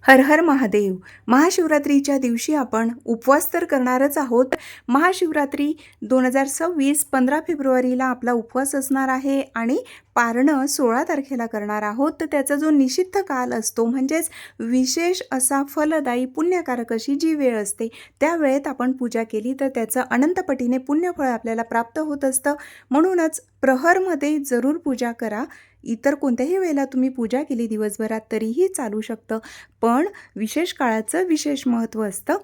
हर हर महादेव. महाशिवरात्रीच्या दिवशी आपण उपवास तर करणारच आहोत. महाशिवरात्री 2026 15 फेब्रुवारीला आपला उपवास असणार आहे आणि पारणं 16 तारखेला करणार आहोत. तर त्याचा जो निषिद्ध काल असतो म्हणजेच विशेष असा फलदायी पुण्यकारक अशी जी वेळ असते त्या वेळेत आपण पूजा केली तर त्याचं अनंतपटीने पुण्यफळ आपल्याला प्राप्त होत असतं. म्हणूनच प्रहरमध्ये जरूर पूजा करा. इतर कोणत्याही वेळेला तुम्ही पूजा केली दिवसभरात तरीही चालू शकतं, पण विशेष काळाचं विशेष महत्त्व असतं.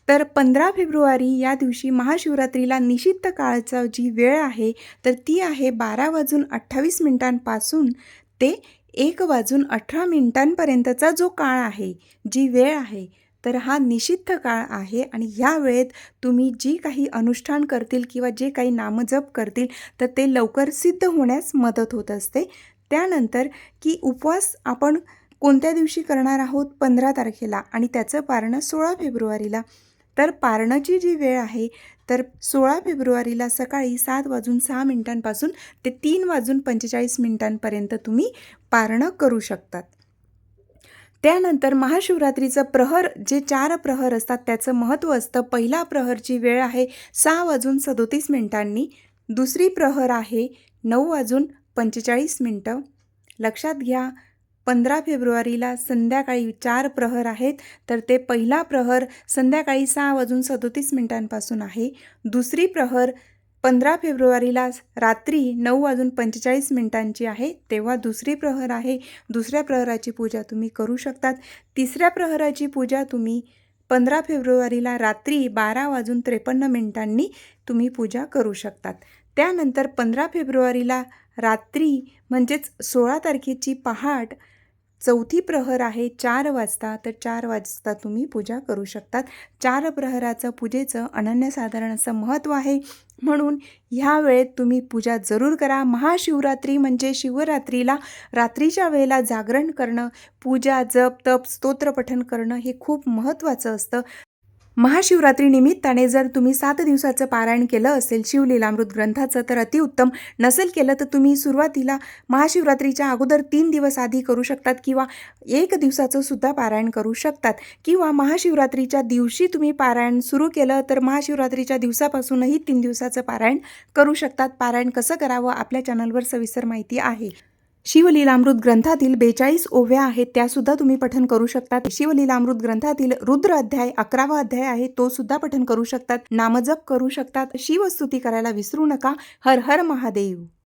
तर 15 फेब्रुवारी या दिवशी महाशिवरात्रीला निषिद्ध काळाचा जी वेळ आहे तर ती आहे 12:28 ते 1:18 जो काळ आहे, जी वेळ आहे, तर हा निषिद्ध काळ आहे. आणि ह्या वेळेत तुम्ही जी काही अनुष्ठान करतील किंवा जे काही नामजप करतील तर ते लवकर सिद्ध होण्यास मदत होत असते. त्यानंतर की उपवास आपण कोणत्या दिवशी करणार आहोत 15 तारखेला आणि त्याचं पारणं 16 फेब्रुवारीला. तर पारणाची जी वेळ आहे तर 16 फेब्रुवारीला सकाळी 7:06 ते 3:45 तुम्ही पारणं करू शकतात. त्यानंतर महाशिवरात्रीचं प्रहर जे 4 प्रहर असतात त्याचं महत्त्व असतं. पहिला प्रहरची वेळ आहे 6:37. दुसरी प्रहर आहे 9:45. लक्षात घ्या, 15 फेब्रुवारीला संध्याकाळी 4 प्रहर आहेत तर ते पहिला प्रहर संध्याकाळी 6:37 आहे. दुसरी प्रहर 15 फेब्रुवारीला रात्री 9:45 आहे, तेव्हा दुसरी प्रहर आहे. दुसऱ्या प्रहराची पूजा तुम्ही करू शकतात. तिसऱ्या प्रहराची पूजा तुम्ही 15 फेब्रुवारीला रात्री 12:53 तुम्ही पूजा करू शकतात. त्यानंतर 15 फेब्रुवारीला रात्री म्हणजेच 16 तारखेची पहाट चौथी प्रहर आहे 4 वाजता, तर 4 वाजता तुम्ही पूजा करू शकतात. 4 प्रहराचं पूजेचं अनन्यसाधारण असं महत्त्व आहे, म्हणून ह्या वेळेत तुम्ही पूजा जरूर करा. महाशिवरात्री म्हणजे शिवरात्रीला रात्रीच्या वेळेला जागरण करणं, पूजा, जप, तप, स्तोत्रपठण करणं हे खूप महत्त्वाचं असतं. महाशिवरात्री निमित्ताने जर तुम्ही 7 दिवसाचं पारायण केलं असेल शिवलीलामृत ग्रंथाचं तर अतिउत्तम. नसेल केलं तर तुम्ही सुरुवातीला महाशिवरात्रीच्या अगोदर 3 दिवस आधी करू शकतात किंवा 1 दिवसाचं सुद्धा पारायण करू शकतात. किंवा महाशिवरात्रीच्या दिवशी तुम्ही पारायण सुरू केलं तर महाशिवरात्रीच्या दिवसापासूनही 3 दिवसाचं पारायण करू शकतात. पारायण कसं करावं आपल्या चॅनलवर सविस्तर माहिती आहे. शिवलीलामृत ग्रंथातील 42 ओव्या आहेत त्यासुद्धा तुम्ही पठण करू शकतात. शिवलीलामृत ग्रंथातील रुद्र अध्याय 11वा अध्याय आहे तो सुद्धा पठण करू शकतात. नामजप करू शकतात. शिवस्तुती करायला विसरू नका. हर हर महादेव.